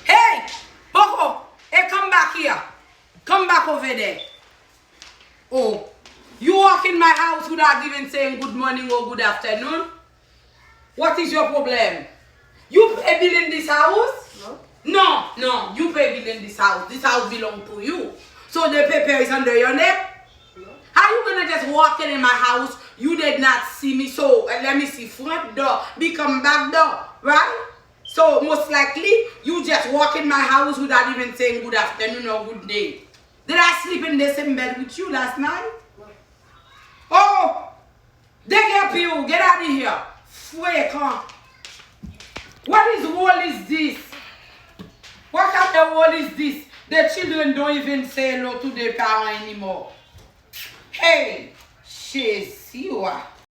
Hey, Boko, hey, come back here. Come back over there. Oh, you walk in my house without even saying good morning or good afternoon? What is your problem? You pay bill in this house? No, you pay bill in this house. This house belongs to you. So the paper is under your name? How you gonna just walk in my house? You did not see me, so let me see front door, become back door, right? So most likely you just walk in my house without even saying good afternoon or good day. Did I sleep in the same bed with you last night? Oh, they get you. Get out of here. Wait, come. What wall is this? What kind of wall is this? The children don't even say hello to their parents anymore. Hey, she's you are.